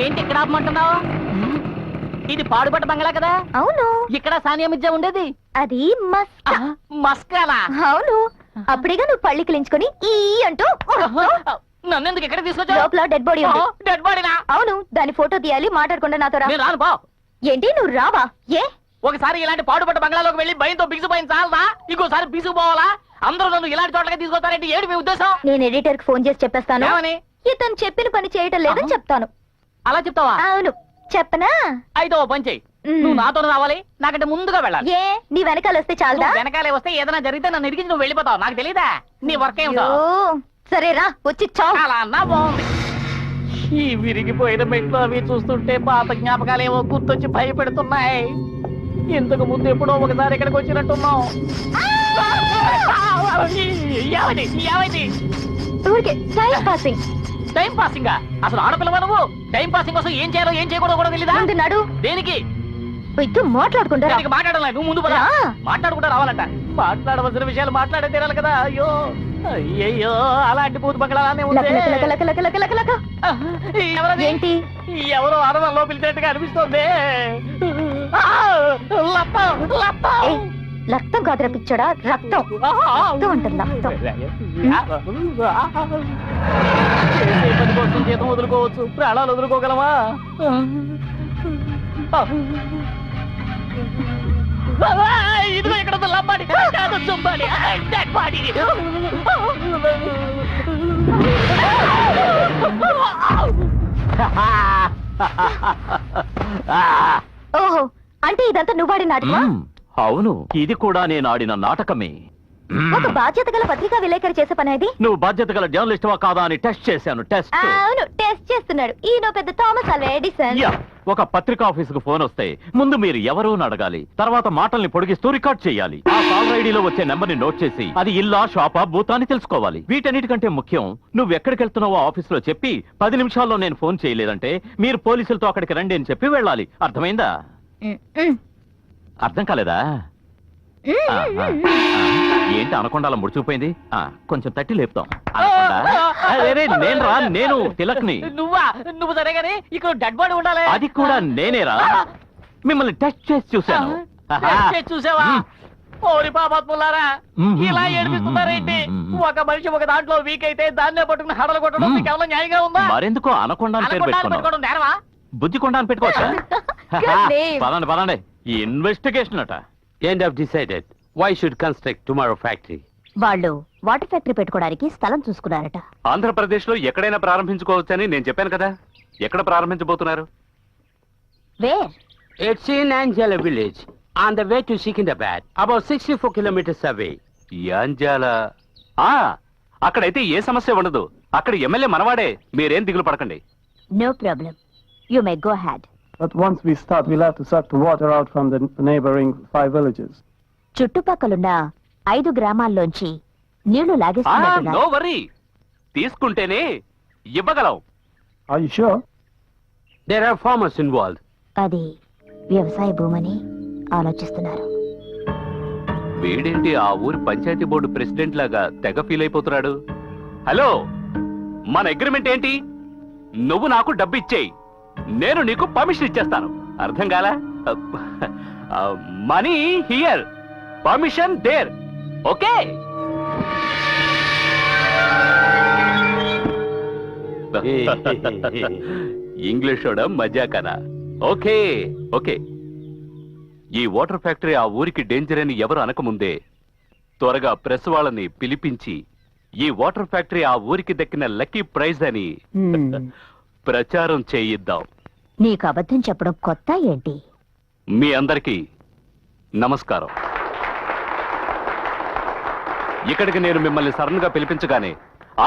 ఏంటి ఇక్కడ ఆపమంటున్నావు? ఇది పాడుపడ్డ బంగ్లా కదా? అవును. ఇక్కడ సానియా మిర్జా ఉండేది. అది మస్కా. మస్కాలా? అవును. అప్పుడేగా నువ్వు పళ్ళి కిలించుకొని ఈ అంటూ నన్ను ఎందుకు ఇక్కడ తీసుకొచ్చావు? లోపల డెడ్ బాడీ ఉంది. డెడ్ బాడీనా? అవును. దాని ఫోటో తీయాలి, మాట్లాడకుండా నాతో రా. నేను రాను పో. ఏంటి నువ్వు రావా? ఏ ఒకసారి ఇలాంటి పాడుపడ్డ బంగ్లాలోకి వెళ్ళి భయంతో బిగుసిపోయిన చాలదా? ఇంకోసారి బిగుసిపోవాలా? అందరూ నన్ను ఇలాంటి చోట్లకి తీసుకొస్తారంటే ఏంటి మీ ఉద్దేశం? నేను ఎడిటర్ కి ఫోన్ చేసి చెప్పేస్తాను. ఏమని? ఇతను చెప్పిన పని చేయటం లేదని చెప్తాను. అలా చెప్తావా? అవును. చెప్పనా? అయితే ఓ పని చెయ్యి. నువ్వు నాతో రావాలి, నాకంటే ముందుగా వెళ్ళాలి. ఏ నీ వెనకాల వస్తే చాలదా? వెనకాలే వస్తే ఏదైనా జరిగితే నన్ను ఇరిగించి నువ్వు వెళ్ళిపోతావు. నాకు తెలీదా నీ వర్క్ ఏమిటో? సరే రా, వచ్చి చావు. అలా అన్నా బాగుంది. ఈ విరిగిపోయిన మెట్లు అవి చూస్తుంటే పాత జ్ఞాపకాలేమో గుర్తొచ్చి భయపెడుతున్నాయి. ఇంతకు ముందు ఎప్పుడో ఒకసారి ఇక్కడికి వచ్చినట్టున్నావు. ఊరికే టైం పాసింగ్. Time passing? అసలు ఆడపిల్లవా నువ్వు? టైం పాసింగ్ కోసం ఏం చేయాలో ఏం చేయకూడదు కూడా తెలీదా? నడు. దేనికి? మాట్లాడుకుంటా. మాట్లాడాలి, నువ్వు ముందు పద. మాట్లాడుకుంటా రావాలంట. మాట్లాడవలసిన విషయాలు మాట్లాడే తీరాలి కదా. అయ్యో అయ్యో, అలాంటి పూత బంగ్లానే ఉంది. ఏంటి? ఎవరో ఆనందంలో పిలిచినట్టుగా అనిపిస్తోంది. రక్తం కాదురా పిచ్చోడా, రక్తం. రక్తం అంటుంది, రక్తం. పని కోసం జీతం వదులుకోవచ్చు, ప్రాణాలు వదులుకోగలమా? ఇదిగో ఇక్కడ లబ్బాడి కాదు, చుంబాడి, డెడ్ బాడీ. ఓహో, అంటే ఇదంతా నువ్వాడి నాటకమా? అవును, ఇది కూడా నేను ఆడిన నాటకమే. ఒక బాధ్యత గల పత్రికా విలేకరి చేసే పని అది. నువ్వు బాధ్యత గల జర్నలిస్టువా కాదా అని టెస్ట్ చేశాను. టెస్ట్. అవును, టెస్ట్ చేస్తున్నాడు ఈయన పెద్ద థామస్ అల్వా ఎడిసన్. ఒక పత్రికా ఆఫీసుకు ఫోన్ వస్తే ముందు మీరు ఎవరు అడగాలి, తర్వాత మాటల్ని పొడిగిస్తూ రికార్డ్ చేయాలి. ఆ కాల్ ఐడిలో వచ్చే నెంబర్ ని నోట్ చేసి అది ఇల్లా, షాపా, బూతా అని తెలుసుకోవాలి. వీటన్నిటికంటే ముఖ్యం, నువ్వు ఎక్కడికి వెళ్తున్నావో ఆఫీసులో చెప్పి 10 నిమిషాల్లో నేను ఫోన్ చేయలేదంటే మీరు పోలీసులతో అక్కడికి రండి అని చెప్పి వెళ్ళాలి. అర్థమైందా? అర్థం కాలేదా? ఏంటి అనకుండా అలా ముడిచిపోయింది? కొంచెం తట్టి లేపుతాం. నేను రా, నేను తిలక్ని. నువ్వు సరేగాని ఇక్కడ డెడ్ బాడీ ఉండాలి. అది కూడా నేనేరా. మిమ్మల్ని టెస్ట్ చేసి చూశాను. చూసావా? ఓరి పాపాత్ములారా, ఇలా ఏడిపిస్తున్నారేంటి? ఒక మనిషి ఒక దాంట్లో వీక్ అయితే దాన్నే పట్టుకుని హడలు కొట్టడం మీకు ఏమైనా న్యాయంగా ఉందా? మరెందుకు అనకుండా పెట్టుకోవడం? బుద్ధికొండ అని పెట్టుకోవచ్చా? పదండి పదండి. ఇన్వెస్టిగేషన్ అట. End of decided. Why should construct tomorrow factory? వాళ్ళు వాటర్ ఫ్యాక్టరీ పెట్టుకోవడానికి స్థలం చూసుకున్నారట. ఆంధ్రప్రదేశ్ లో ఎక్కడైనా ప్రారంభించుకోవచ్చని నేను చెప్పాను కదా. ఎక్కడ ప్రారంభించబోతున్నారు? Wear? It's in Anjala village on the way to Secunderabad, about 64 kilometers away. Yanjala. అక్కడైతే ఏ సమస్య ఉండదు. అక్కడ ఎమ్మెల్యే మనవాడే. మీరేం దిగులు పడకండి. No problem, you may go ahead. But once we start, we'll have to suck the water out from the neighboring 5 villages. చుట్టుపక్కలున్న 5 గ్రామాల్లోంచి నీళ్లు లాగేస్తున్నారు. No worry, తీసుకుంటేనే ఇవ్వగలం. Are you sure? There are farmers involved. అది వ్యవసాయ భూమని ఆలోచిస్తున్నారు. వీడేంటి ఆ ఊరి పంచాయతీ బోర్డు ప్రెసిడెంట్ లాగా తెగ ఫీల్ అయిపోతున్నాడు? హలో, మన అగ్రిమెంట్ ఏంటి? నువ్వు నాకు డబ్బు ఇచ్చేయి, నేను నీకు పర్మిషన్ ఇచ్చేస్తాను. అర్థం కాలా? Money here, permission there. Okay? English మజా కదా. Okay okay. ఈ వాటర్ ఫ్యాక్టరీ ఆ ఊరికి డేంజర్ అని ఎవరు అనకముందే త్వరగా ప్రెస్ వాళ్ళని పిలిపించి ఈ వాటర్ ఫ్యాక్టరీ ఆ ఊరికి దక్కిన లక్కీ ప్రైజ్ అని ప్రచారం చేయిద్దాం. నీకు అబద్ధం చెప్పడం కొత్త ఏంటి? మీ అందరికీ నమస్కారం. ఇక్కడికి నేను మిమ్మల్ని సడన్ గా పిలిపించగానే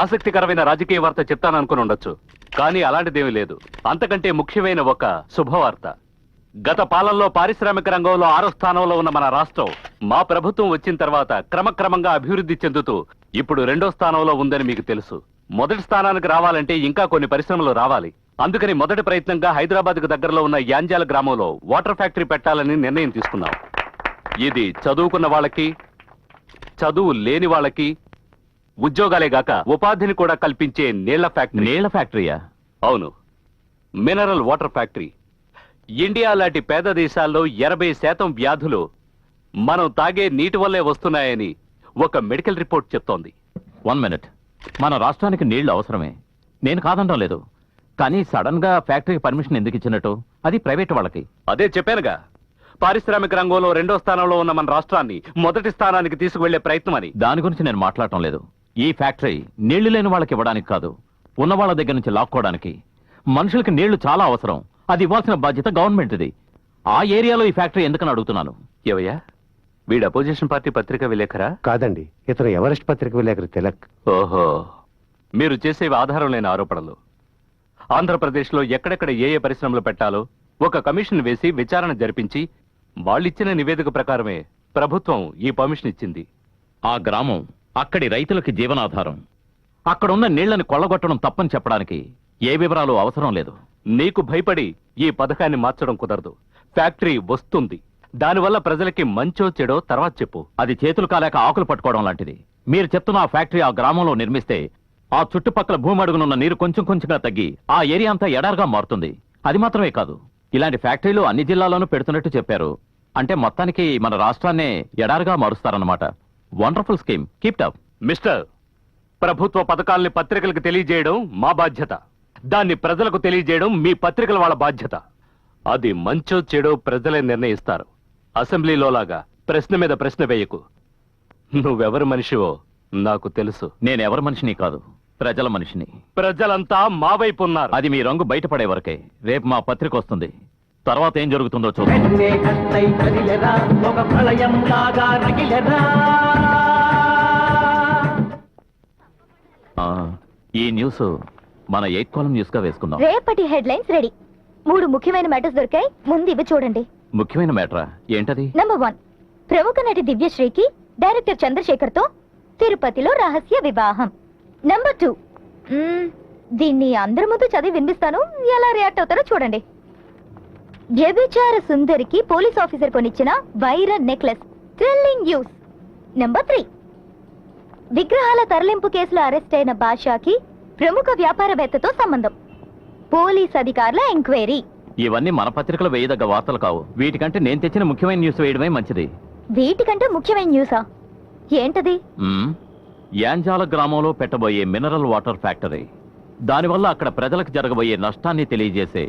ఆసక్తికరమైన రాజకీయ వార్త చెప్తాననుకుని ఉండొచ్చు, కానీ అలాంటిదేమీ లేదు. అంతకంటే ముఖ్యమైన ఒక శుభవార్త. గత పాలనలో పారిశ్రామిక రంగంలో 6వ స్థానంలో ఉన్న మన రాష్ట్రం మా ప్రభుత్వం వచ్చిన తర్వాత క్రమక్రమంగా అభివృద్ధి చెందుతూ ఇప్పుడు 2వ స్థానంలో ఉందని మీకు తెలుసు. మొదటి స్థానానికి రావాలంటే ఇంకా కొన్ని పరిశ్రమలు రావాలి. అందుకని మొదటి ప్రయత్నంగా హైదరాబాద్ కు దగ్గరలో ఉన్న యాంజాల గ్రామంలో వాటర్ ఫ్యాక్టరీ పెట్టాలని నిర్ణయం తీసుకున్నాం. ఇది చదువుకున్న వాళ్ళకి, చదువు లేని వాళ్ళకి ఉద్యోగాలే గాక ఉపాధిని కూడా కల్పించే నీళ్ల ఫ్యాక్టరీ. నీళ్ల ఫ్యాక్టరీయా? అవును, మినరల్ వాటర్ ఫ్యాక్టరీ. ఇండియా లాంటి పేద దేశాల్లో 80% వ్యాధులు మనం తాగే నీటి వల్లే వస్తున్నాయని ఒక మెడికల్ రిపోర్ట్ చెప్తోంది. 1 minute. మన రాష్ట్రానికి నీళ్లు అవసరమే, నేను కాదంటం లేదు. కానీ సడన్ గా ఫ్యాక్టరీకి పర్మిషన్ ఎందుకు ఇచ్చినట్టు? అది ప్రైవేట్ వాళ్ళకి. అదే చెప్పానుగా, పారిశ్రామిక రంగంలో 2వ స్థానంలో ఉన్న మన రాష్ట్రాన్ని మొదటి స్థానానికి తీసుకువెళ్లే ప్రయత్నం అని. దాని గురించి నేను మాట్లాడటం లేదు. ఈ ఫ్యాక్టరీ నీళ్లు లేని వాళ్ళకి ఇవ్వడానికి కాదు, ఉన్న వాళ్ళ దగ్గర నుంచి లాక్కోవడానికి. మనుషులకి నీళ్లు చాలా అవసరం, అది ఇవ్వాల్సిన బాధ్యత గవర్నమెంట్ది. ఆ ఏరియాలో ఈ ఫ్యాక్టరీ ఎందుకని అడుగుతున్నాను. ఏవయ్యా, వీడు అపోజిషన్ పార్టీ పత్రిక విలేకరా? కాదండి, ఇతను ఎవరెస్ట్ పత్రిక విలేకరి తిలక్. ఓహో, మీరు చేసేవి ఆధారం లేని ఆరోపణలు. ఆంధ్రప్రదేశ్లో ఎక్కడెక్కడ ఏ ఏ పరిశ్రమలు పెట్టాలో ఒక కమిషన్ వేసి విచారణ జరిపించి వాళ్ళిచ్చిన నివేదిక ప్రకారమే ప్రభుత్వం ఈ పర్మిషన్ ఇచ్చింది. ఆ గ్రామం అక్కడి రైతులకి జీవనాధారం. అక్కడున్న నీళ్లను కొల్లగొట్టడం తప్పని చెప్పడానికి ఏ వివరాలు అవసరం లేదు. నీకు భయపడి ఈ పథకాన్ని మార్చడం కుదరదు. ఫ్యాక్టరీ వస్తుంది, దానివల్ల ప్రజలకి మంచో చెడో తర్వాత చెప్పు. అది చేతులు కాలేక ఆకులు పట్టుకోవడం లాంటిది. మీరు చెప్తున్న ఆ ఫ్యాక్టరీ ఆ గ్రామంలో నిర్మిస్తే ఆ చుట్టుపక్కల భూమి అడుగునున్న నీరు కొంచెం కొంచెంగా తగ్గి ఆ ఏరియా అంతా ఎడారుగా మారుతుంది. అది మాత్రమే కాదు, ఇలాంటి ఫ్యాక్టరీలు అన్ని జిల్లాల్లోనూ పెడుతున్నట్టు చెప్పారు. అంటే మొత్తానికి మన రాష్ట్రాన్నే ఎడారుగా మారుస్తారన్నమాట. Wonderful scheme, keep up. Mister, ప్రభుత్వ పథకాల్ని పత్రికలకు తెలియజేయడం మా బాధ్యత, దాన్ని ప్రజలకు తెలియజేయడం మీ పత్రికల వాళ్ళ బాధ్యత. అది మంచో చెడో ప్రజలే నిర్ణయిస్తారు. అసెంబ్లీలో లాగా ప్రశ్న మీద ప్రశ్న వేయకు. నువ్వెవరి మనిషివో నాకు తెలుసు. నేనెవరి మనిషిని కాదు, ప్రజల మనిషిని. ప్రజలంతా మా వైపు ఉన్నారు. అది మీ రంగు బయటపడే వరకే. రేపు మా పత్రిక వస్తుంది, తర్వాత ఏం జరుగుతుందో చూద్దాం. ఈ న్యూస్ మన 8 కాలం న్యూస్ గా వేసుకుందాం. రేపటి హెడ్లైన్స్ రెడీ. 3 ముఖ్యమైన మ్యాటర్స్ దొరికాయి, ముందు ఇవి చూడండి. ముఖ్యమైన మ్యాటరా ఏంటది? నంబర్ 1, ప్రముఖ నటి దివ్యశ్రీకి డైరెక్టర్ చంద్రశేఖర్ తో తిరుపతిలో రహస్య వివాహం. నంబర్ 2, దీన్ని అందరి ముందు చదివి వినిపిస్తాను, ఎలా రియాక్ట్ అవుతారో చూడండి. వ్యభిచార సుందరికి పోలీస్ ఆఫీసర్ కొనిచ్చిన వైర నెక్లెస్, థ్రిల్లింగ్ న్యూస్. నంబర్ 3, విగ్రహాల తరలింపు కేసులో అరెస్ట్ అయిన బాషాకి ప్రముఖ వ్యాపారవేత్తతో సంబంధం, పోలీస్ అధికారుల ఎంక్వైరీ. ఇవన్నీ మన పత్రికలో వేయదగ్గ వార్తలు కావు. వీటికంటే నేను తెచ్చిన ముఖ్యమైన న్యూస్ వేయడమే మంచిది. వీటికంటే ముఖ్యమైన న్యూసా? ఏంటది? యాంజాల గ్రామంలో పెట్టబోయే మినరల్ వాటర్ ఫ్యాక్టరీ, దానివల్ల అక్కడ ప్రజలకు జరగబోయే నష్టాన్ని తెలియజేసే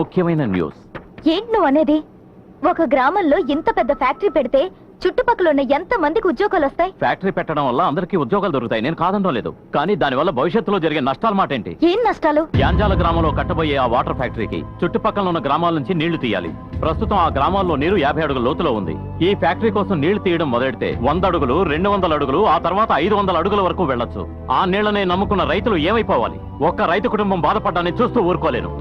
ముఖ్యమైన న్యూస్. ఏంటి నువ్వు అనేది? ఒక గ్రామంలో ఇంత పెద్ద ఫ్యాక్టరీ పెడితే చుట్టుపక్కల ఉన్న ఎంత మందికి ఉద్యోగాలు వస్తాయి? ఫ్యాక్టరీ పెట్టడం వల్ల అందరికీ ఉద్యోగాలు దొరుకుతాయి, నేను కాదనడం లేదు. కానీ దానివల్ల భవిష్యత్తులో జరిగే నష్టాల మాట ఏంటి? ఏం నష్టాలు? యాంజాల గ్రామంలో కట్టబోయే ఆ వాటర్ ఫ్యాక్టరీకి చుట్టుపక్కల ఉన్న గ్రామాల నుంచి నీళ్లు తీయాలి. ప్రస్తుతం ఆ గ్రామాల్లో నీరు 50 అడుగుల లోతులో ఉంది. ఈ ఫ్యాక్టరీ కోసం నీళ్లు తీయడం మొదలెడితే 100 అడుగులు, 200 అడుగులు, ఆ తర్వాత 500 అడుగుల వరకు వెళ్లొచ్చు. ఆ నీళ్లనే నమ్ముకున్న రైతులు ఏమైపోవాలి? ఒక్క రైతు కుటుంబం బాధపడ్డాన్ని చూస్తూ ఊరుకోలేను.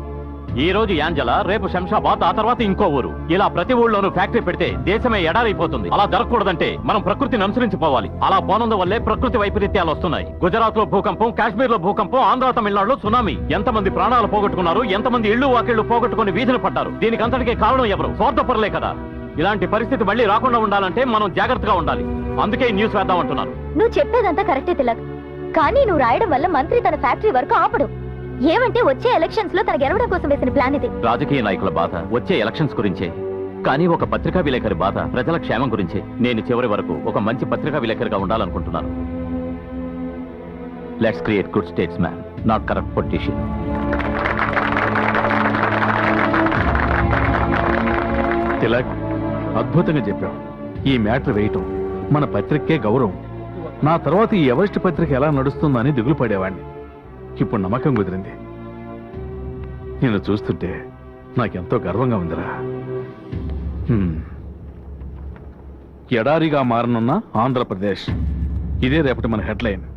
ఈ రోజు యాంజల, రేపు శంషాబాద్, ఆ తర్వాత ఇంకో ఊరు. ఇలా ప్రతి ఊళ్ళోనూ ఫ్యాక్టరీ పెడితే దేశమే ఎడారైపోతుంది. అలా జరగకూడదంటే మనం ప్రకృతిని అనుసరించిపోవాలి. అలా పోనందు వల్లే ప్రకృతి వైపరీత్యాలు వస్తున్నాయి. గుజరాత్ లో భూకంపం, కాశ్మీర్ లో భూకంపం, ఆంధ్ర తమిళనాడులో సునామీ. ఎంతమంది ప్రాణాలు పోగొట్టుకున్నారు, ఎంతమంది ఇళ్లు వాకిళ్లు పోగొట్టుకుని వీధిని పడ్డారు. దీనికి అంతటికే కారణం ఎవరు? స్వార్థపరులే కదా. ఇలాంటి పరిస్థితి మళ్ళీ రాకుండా ఉండాలంటే మనం జాగ్రత్తగా ఉండాలి. అందుకే ఈ న్యూస్ వేద్దామంటున్నాను. నువ్వు చెప్పేదంతా కరెక్టే తిలక్, కానీ నువ్వు రాయడం వల్ల మంత్రి తన ఫ్యాక్టరీ వరకు ఆపడు. ఏమంటే వచ్చే ఎలక్షన్స్ లో తన గెలవడం కోసం వేసిన ప్లాన్ ఇది. రాజకీయ నాయకుల బాధ వచ్చే ఎలక్షన్స్ గురించే, కానీ ఒక పత్రికా విలేకరి బాధ ప్రజల క్షేమం గురించే. నేను చివరి వరకు ఒక మంచి పత్రికా విలేకరిగా ఉండాలనుకుంటున్నాను. Let's create good states man, not corrupt politician. Tilak, అద్భుతంగా చెప్పావు. ఈ మ్యాటర్ వేయటం మన పత్రికే గౌరవం. నా తర్వాత ఈ ఎవరెస్ట్ పత్రిక ఎలా నడుస్తుందని దిగులు పడేవాడిని. ఇప్పుడు నమ్మకం కుదిరింది. నిన్ను చూస్తుంటే నాకెంతో గర్వంగా ఉందిరా. ఎడారిగా మారనున్న ఆంధ్రప్రదేశ్, ఇదే రేపటి మన హెడ్లైన్.